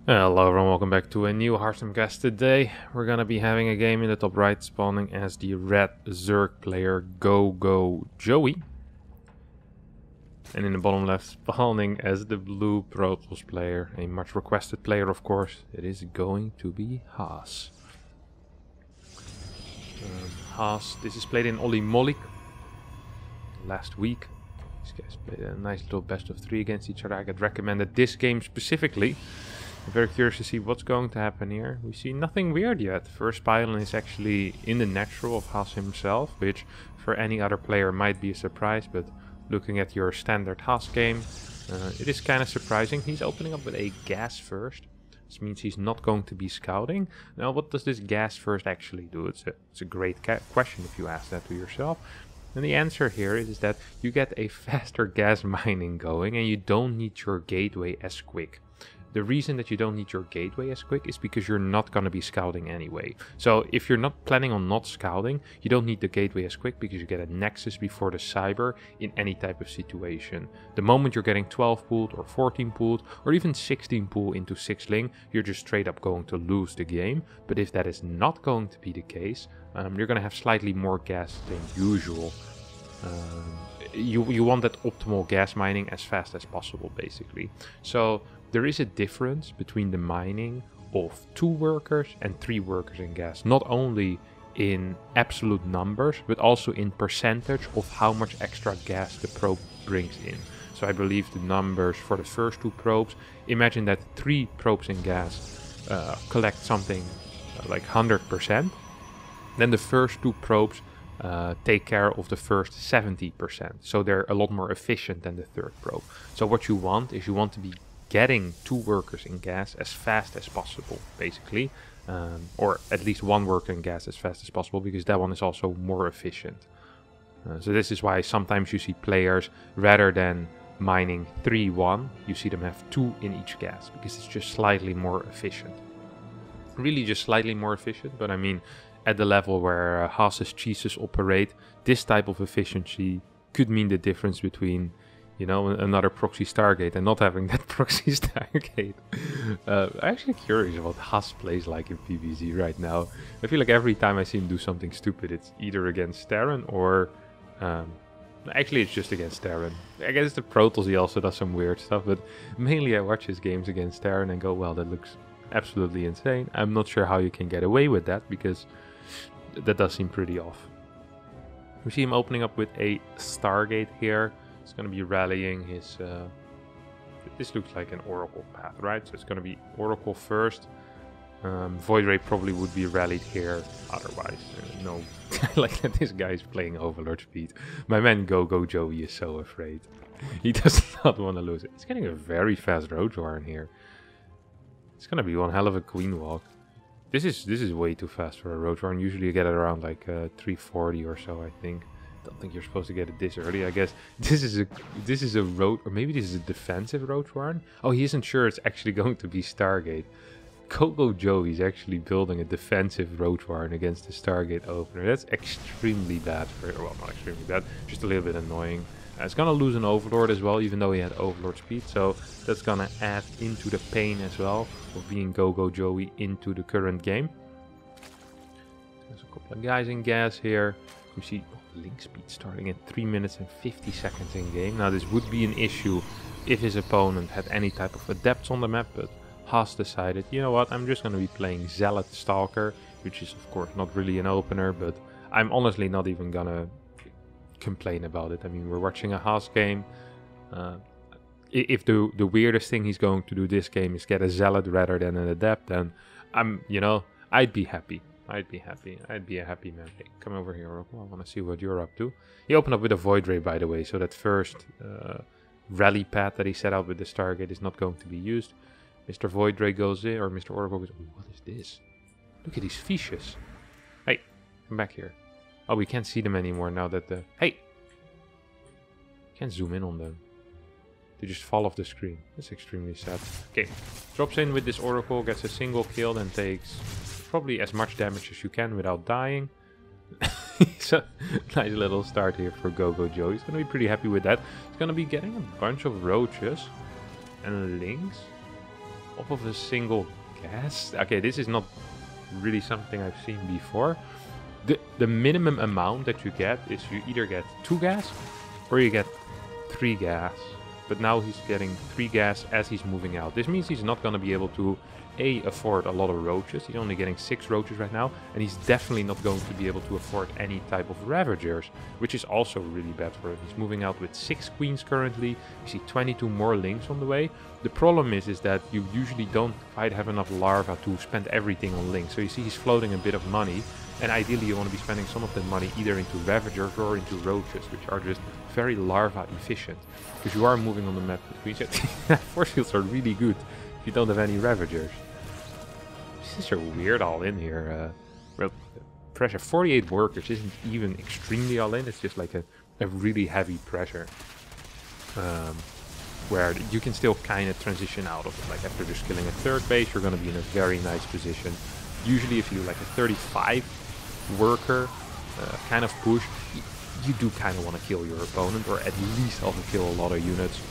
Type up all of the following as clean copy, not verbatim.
Hello everyone, welcome back to a new HarstemCast. Today we're gonna be having a game in the top right, spawning as the red Zerg player GogoJoey, and in the bottom left spawning as the blue Protoss player, a much requested player of course. It is going to be Haas. Haas, this is played in Oli Molik last week. These guys played a nice little best of 3 against each other. I got recommended this game specifically. I'm very curious to see what's going to happen here. We see nothing weird yet. First pylon is actually in the natural of Haas himself, which for any other player might be a surprise, but looking at your standard Haas game, it is kind of surprising. He's opening up with a gas first. This means he's not going to be scouting. Now, what does this gas first actually do? It's a great question if you ask that to yourself. And the answer here is that you get a faster gas mining going and you don't need your gateway as quick. The reason that you don't need your gateway as quick is because you're not going to be scouting anyway. So if you're not planning on not scouting, you don't need the gateway as quick because you get a nexus before the cyber in any type of situation. The moment you're getting 12 pulled or 14 pulled or even 16 pull into 6 ling, you're just straight up going to lose the game. But if that is not going to be the case, you're going to have slightly more gas than usual. You want that optimal gas mining as fast as possible basically. So there is a difference between the mining of 2 workers and 3 workers in gas. Not only in absolute numbers, but also in percentage of how much extra gas the probe brings in. So I believe the numbers for the first 2 probes, imagine that 3 probes in gas collect something like 100%. Then the first 2 probes take care of the first 70%. So they're a lot more efficient than the 3rd probe. So what you want is you want to be getting 2 workers in gas as fast as possible, basically. Or at least 1 worker in gas as fast as possible, because that one is also more efficient. So this is why sometimes you see players, rather than mining 3-1, you see them have 2 in each gas, because it's just slightly more efficient. Really just slightly more efficient, but I mean, at the level where Haas's cheeses operate, this type of efficiency could mean the difference between, you know, another proxy Stargate and not having that proxy Stargate. I'm actually curious what Haas plays like in PvZ right now. I feel like every time I see him do something stupid, it's either against Terran or... actually, it's just against Terran. Against the Protoss he also does some weird stuff, but mainly I watch his games against Terran and go, well, that looks absolutely insane. I'm not sure how you can get away with that, because that does seem pretty off. We see him opening up with a Stargate here. It's going to be rallying his... this looks like an Oracle path, right? So it's going to be Oracle first. Void Ray probably would be rallied here otherwise. No, like that this guy is playing Overlord speed. My man GogoJoey is so afraid. He does not want to lose it. He's getting a very fast Roach Warren here. It's going to be one hell of a Queen Walk. This is way too fast for a Roach Warren. Usually you get it around like 340 or so, I think. Don't think you're supposed to get it this early. I guess this is a road, or maybe this is a defensive Roach Warren. Oh, he isn't sure it's actually going to be Stargate. GogoJoey is actually building a defensive Roach Warren against the Stargate opener. That's extremely bad for, well, not extremely bad, just a little bit annoying. It's gonna lose an Overlord as well, even though he had Overlord speed, so that's gonna add into the pain as well of being GogoJoey into the current game. There's a couple of guys in gas here. We see link speed starting at 3 minutes and 50 seconds in game. Now this would be an issue if his opponent had any type of adepts on the map, but Haas decided, you know what, I'm just going to be playing Zealot Stalker, which is of course not really an opener, but I'm honestly not even going to complain about it. I mean, we're watching a Haas game. If the weirdest thing he's going to do this game is get a Zealot rather than an adept, then I'd be happy. I'd be a happy man. Hey, come over here, Oracle. I want to see what you're up to. He opened up with a Void Ray, by the way, so that first rally path that he set out with the Stargate is not going to be used. Mr. Void Ray goes in, or Mr. Oracle goes, oh, what is this? Look at these fishes. Hey, come back here. Oh, we can't see them anymore now that the... Hey! Can't zoom in on them. They just fall off the screen. That's extremely sad. Okay, drops in with this Oracle, gets a single kill, and takes probably as much damage as you can without dying. So, nice little start here for GogoJoey. He's going to be pretty happy with that. He's going to be getting a bunch of roaches and lynx off of a single gas. Okay, this is not really something I've seen before. The minimum amount that you get is you either get 2 gas or you get 3 gas. But now he's getting 3 gas as he's moving out. This means he's not going to be able to afford a lot of roaches. He's only getting 6 roaches right now, and he's definitely not going to be able to afford any type of ravagers, which is also really bad for him. He's moving out with 6 queens currently. You see 22 more lings on the way. The problem is that you usually don't quite have enough larvae to spend everything on lings. So you see he's floating a bit of money, and ideally you want to be spending some of that money either into ravagers or into roaches, which are just very larva efficient, because you are moving on the map with queens. Force fields are really good if you don't have any ravagers. This is a weird all-in here. Well, pressure 48 workers isn't even extremely all-in. It's just like a really heavy pressure, where you can still kind of transition out of it. Like after just killing a 3rd base, you're going to be in a very nice position. Usually if you do like a 35 worker kind of push, you do kind of want to kill your opponent, or at least also kill a lot of units.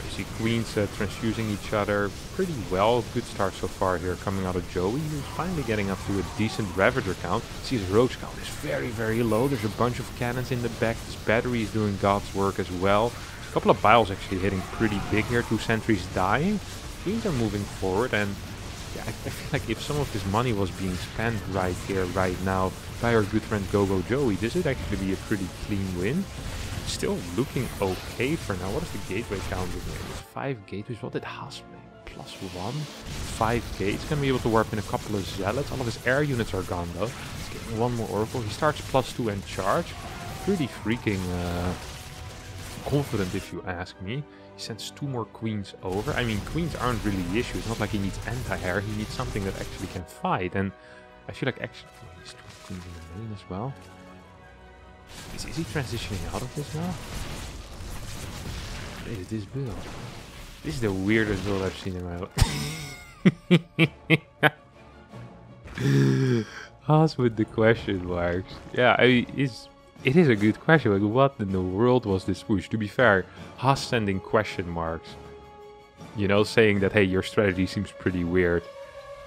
You see queens transfusing each other pretty well. Good start so far here coming out of Joey. He's finally getting up to a decent ravager count. See, his roach count is very, very low. There's a bunch of cannons in the back. This battery is doing God's work as well. A couple of biles actually hitting pretty big here. 2 sentries dying. Queens are moving forward, and yeah, I feel like if some of this money was being spent right here, right now, by our good friend GogoJoey, this would actually be a pretty clean win. Still looking okay for now. What is the gateway count in here? There's 5 gateways. What did Haas make? +1. 5 gates. Gonna be able to warp in a couple of zealots. All of his air units are gone though. He's getting 1 more oracle. He starts +2 and charge. Pretty freaking confident if you ask me. He sends 2 more queens over. I mean, queens aren't really the issue. It's not like he needs anti-air. He needs something that actually can fight. And I feel like actually he's 2 queens in the main as well. Is he transitioning out of this now? What is this build? This is the weirdest build I've seen in my life. Haas with the question marks. Yeah, I mean, it is a good question. Like, what in the world was this push? To be fair, Haas sending question marks, you know, saying that, hey, your strategy seems pretty weird.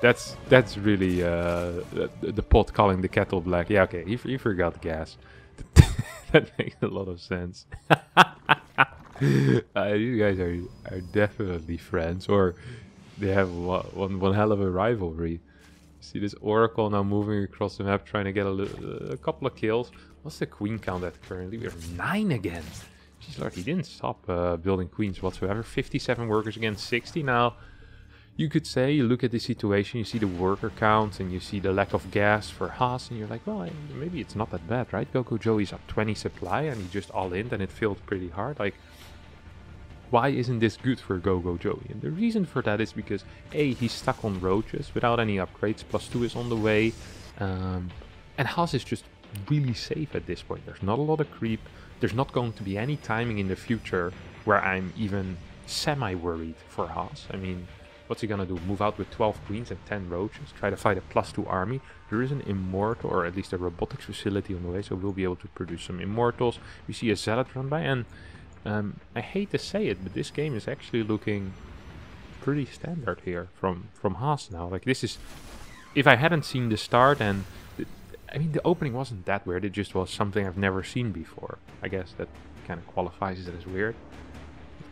That's really the pot calling the kettle black. Yeah, okay, he forgot gas. That makes a lot of sense. These guys are definitely friends, or they have one hell of a rivalry. See this Oracle now moving across the map, trying to get a couple of kills. What's the queen count at currently? We have 9 again. Jeez Lord, he didn't stop building queens whatsoever. 57 workers against 60 now. You could say, you look at the situation, you see the worker count, and you see the lack of gas for Haas, and you're like, well, maybe it's not that bad, right? GogoJoey's up 20 supply, and he just all in, and it failed pretty hard. Like, why isn't this good for GogoJoey? And the reason for that is because, A, he's stuck on roaches without any upgrades, +2 is on the way, and Haas is just really safe at this point. There's not a lot of creep, there's not going to be any timing in the future where I'm even semi-worried for Haas. I mean, what's he gonna do? Move out with 12 queens and 10 roaches? Try to fight a +2 army? There is an immortal, or at least a robotics facility on the way, so we'll be able to produce some immortals. We see a zealot run by, and I hate to say it, but this game is actually looking pretty standard here from Haas now. Like, this is, if I hadn't seen the start, and I mean, the opening wasn't that weird, it just was something I've never seen before. I guess that kind of qualifies it as weird.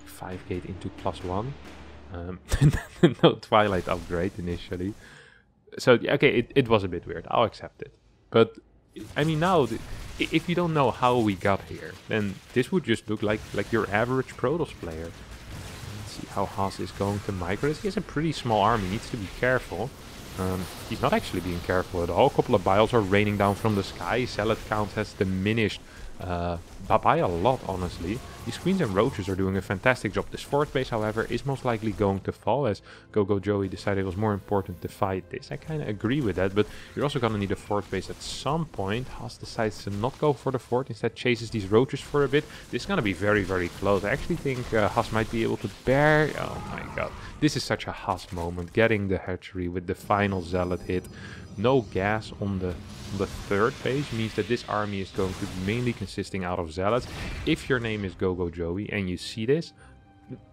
5 gate into +1. No Twilight upgrade initially. So, okay, it was a bit weird. I'll accept it. But, I mean, now, if you don't know how we got here, then this would just look like your average Protoss player. Let's see how Haas is going to micro this. He has a pretty small army, needs to be careful. He's not actually being careful at all. A couple of biles are raining down from the sky. Zealot count has diminished by a lot, honestly. These queens and roaches are doing a fantastic job. This 4th base, however, is most likely going to fall, as GogoJoey decided it was more important to fight this. I kind of agree with that, but you're also going to need a 4th base at some point. Haas decides to not go for the 4th, instead chases these roaches for a bit. This is going to be very, very close. I actually think Haas might be able to bear... Oh my god. This is such a Haas moment. Getting the hatchery with the final zealot hit. No gas on the 3rd base means that this army is going to be mainly consisting out of zealots. If your name is GogoJoey and you see this,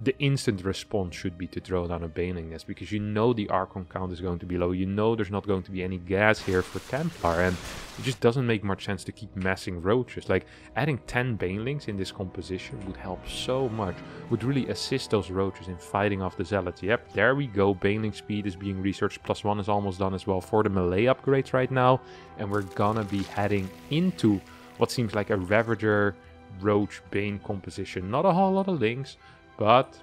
the instant response should be to throw down a Baneling Nest, because you know the Archon count is going to be low. You know there's not going to be any gas here for Templar, and it just doesn't make much sense to keep massing roaches. Like, adding 10 Banelings in this composition would help so much, would really assist those roaches in fighting off the Zealots. Yep, there we go. Baneling speed is being researched. +1 is almost done as well for the melee upgrades right now, and we're gonna be heading into what seems like a Ravager Roach Bane composition. Not a whole lot of links, but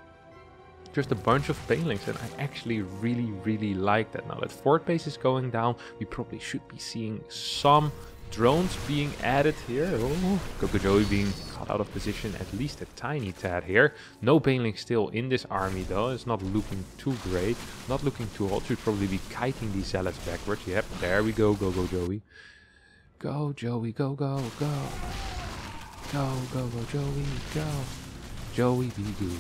just a bunch of Banelings, and I actually really like that. Now that fort base is going down, we probably should be seeing some drones being added here. Oh, GogoJoey being caught out of position at least a tiny tad here. No Baneling still in this army though. It's not looking too great, not looking too hot. Should probably be kiting these Zealots backwards. Yep, there we go, GogoJoey. Go, Joey, go, go, go. Go, GogoJoey, go. Joey, be good.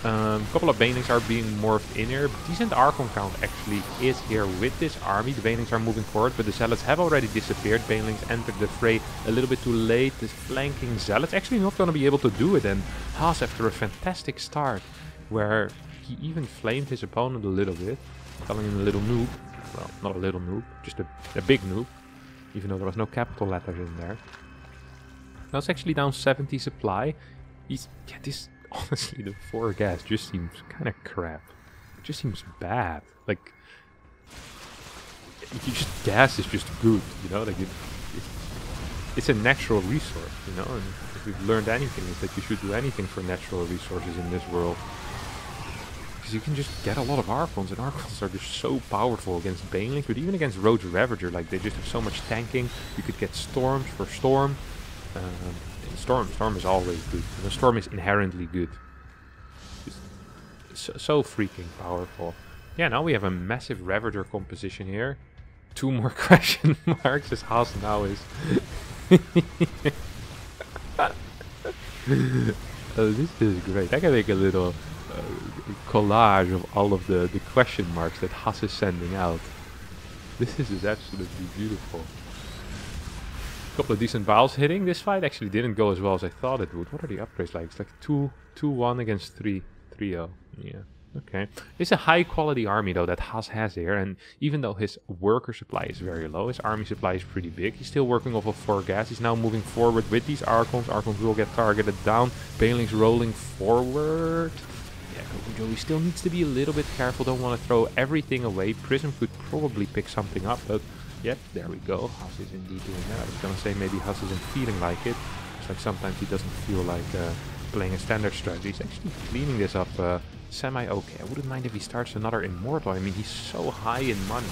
A couple of Banelings are being morphed in here. Decent Archon count actually is here with this army. The Banelings are moving forward, but the Zealots have already disappeared. Banelings entered the fray a little bit too late. This flanking Zealots actually not going to be able to do it. And Haas, after a fantastic start, where he even flamed his opponent a little bit, calling him a little noob. Well, not a little noob, just a big noob. Even though there was no capital letters in there. Now it's actually down 70 supply. This, honestly, the 4 gas just seems kind of crap. It just seems bad. Like, gas is just good, you know? Like, it's a natural resource, you know? And if we've learned anything, is that you should do anything for natural resources in this world. Because you can just get a lot of Archons, and Archons are just so powerful against Banelings, but even against Roach Ravager, like, they just have so much tanking. You could get Storms for Storm. Storm is always good. The Storm is inherently good. Just so freaking powerful. Yeah, now we have a massive Ravager composition here. 2 more question marks as Haas now is. This is great. I can make a little collage of all of the question marks that Haas is sending out. This is absolutely beautiful. Couple of decent vials hitting. This fight actually didn't go as well as I thought it would. What are the upgrades like? It's like 2-1 against 3-0. Yeah, okay. It's a high quality army though that Haas has here, and even though his worker supply is very low, his army supply is pretty big. He's still working off of 4 gas. He's now moving forward with these Archons. Archons will get targeted down. Banelings rolling forward. Yeah, GogoJoey still needs to be a little bit careful. Don't want to throw everything away. Prism could probably pick something up, but yep, there we go. Haas is indeed doing that. I was gonna say maybe Haas isn't feeling like it. It's like sometimes he doesn't feel like playing a standard strategy. He's actually cleaning this up semi-okay. I wouldn't mind if he starts another Immortal. I mean, he's so high in money.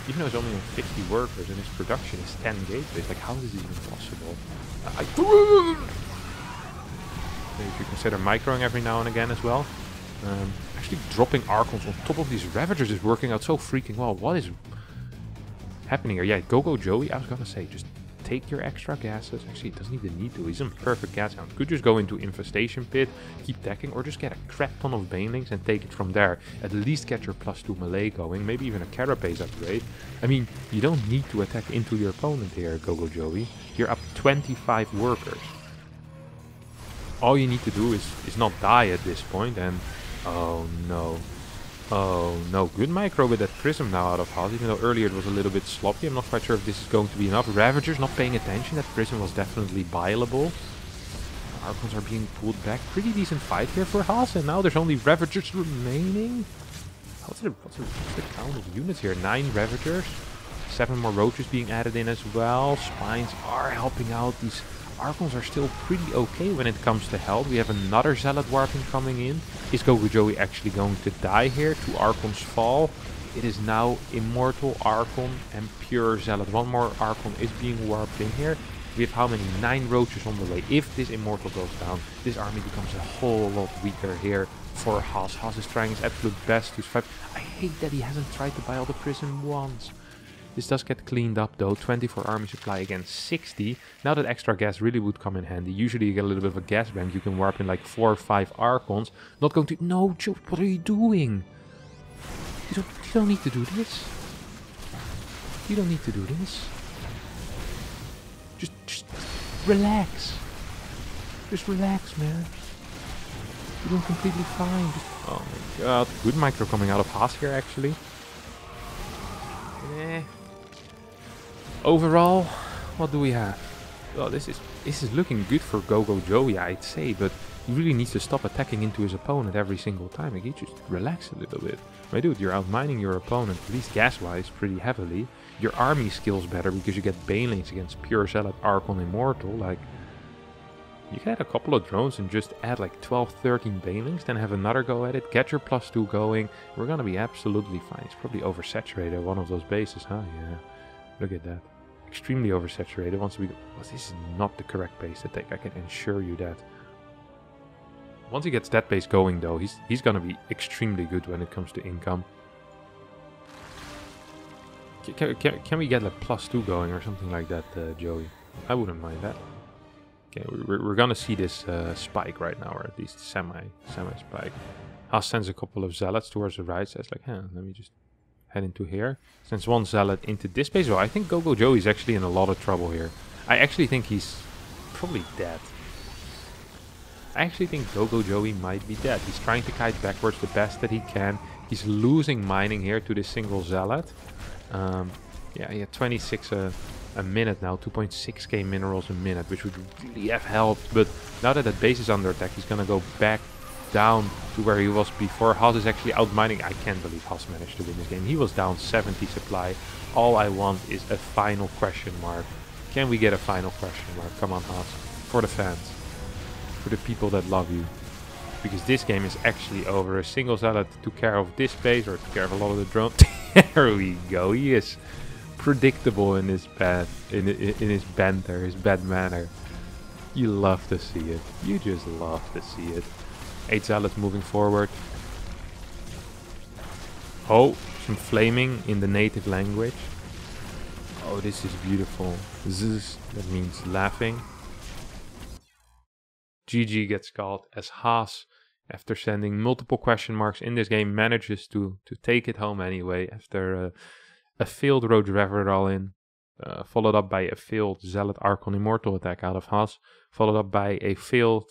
Even though he's only on 50 workers and his production is 10 gateways. Like, how is this even possible? Maybe if you consider microing every now and again as well. Actually dropping Archons on top of these Ravagers is working out so freaking well. What is happening here? Yeah, GogoJoey, I was gonna say, just take your extra gases. Actually, he doesn't even need to. He's in perfect gas count. Could just go into Infestation Pit, keep attacking, or just get a crap ton of Banelings and take it from there. At least get your +2 melee going, maybe even a Carapace upgrade. I mean, you don't need to attack into your opponent here, GogoJoey. You're up 25 workers. All you need to do is not die at this point, and oh no. Oh no, good micro with that Prism now out of Haas, even though earlier it was a little bit sloppy. I'm not quite sure if this is going to be enough. Ravagers not paying attention, that Prism was definitely buyable. Archons are being pulled back. Pretty decent fight here for Haas, and now there's only Ravagers remaining. What's the count of units here? 9 Ravagers, 7 more Roaches being added in as well. Spines are helping out. These Archons are still pretty okay when it comes to health. We have another Zealot warping coming in. Is GogoJoey actually going to die here? 2 Archons fall. It is now Immortal Archon and pure Zealot. 1 more Archon is being warped in here. We have how many? 9 Roaches on the way. If this Immortal goes down, this army becomes a whole lot weaker here for Haas. Haas is trying his absolute best to survive. I hate that he hasn't tried to buy all the Prism once. This does get cleaned up though. 24 army supply against 60. Now that extra gas really would come in handy. Usually you get a little bit of a gas bank. You can warp in like 4 or 5 Archons. Not going to... No, Joe, what are you doing? You don't need to do this. You don't need to do this. Just relax. Just relax, man. You're doing completely fine. Oh my god. Good micro coming out of Haas here, actually. Overall, what do we have? Well, this is looking good for GogoJoey, I'd say, but he really needs to stop attacking into his opponent every single time. Like, he just relax a little bit. My dude, you're outmining your opponent, at least gas-wise, pretty heavily. Your army skills better because you get banelings against pure Zealot, Archon, Immortal. Like, you can add a couple of drones and just add like 12, 13 banelings, then have another go at it, get your +2 going. We're gonna be absolutely fine. It's probably oversaturated, one of those bases, huh? Yeah. Look at that. Extremely oversaturated. Well, this is not the correct base to take, I can assure you that. Once he gets that base going though, he's gonna be extremely good when it comes to income. Can we get a +2 going or something like that, Joey? I wouldn't mind that. Okay, we're gonna see this spike right now, or at least semi-spike. Haas sends a couple of zealots towards the right, so it's like, let me just head into here. Sends one zealot into this base. Well, I think GogoJoey is actually in a lot of trouble here. I actually think he's probably dead. I actually think GogoJoey might be dead. He's trying to kite backwards the best that he can. He's losing mining here to this single zealot. Yeah, he had 26 a minute now, 2.6k minerals a minute, which would really have helped. But now that that base is under attack, he's gonna go back down to where he was before. Haas is actually out mining. I can't believe Haas managed to win this game. He was down 70 supply. All I want is a final question mark. Can we get a final question mark? Come on, Haas. For the fans. For the people that love you. Because this game is actually over. A single zealot took care of this base, or took care of a lot of the drones. There we go. He is predictable in his his banter, his bad manner. You love to see it. You just love to see it. 8 zealots moving forward. Oh, some flaming in the native language. Oh, this is beautiful. Zzz, that means laughing. GG gets called as Haas, after sending multiple question marks in this game, manages to take it home anyway after a failed Road Reverer all in, followed up by a failed Zealot Archon Immortal attack out of Haas, followed up by a failed,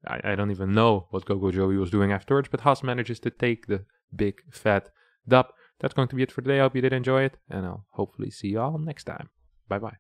I don't even know what GogoJoey was doing afterwards, but Haas manages to take the big fat dub. That's going to be it for today. I hope you did enjoy it, and I'll hopefully see you all next time. Bye bye.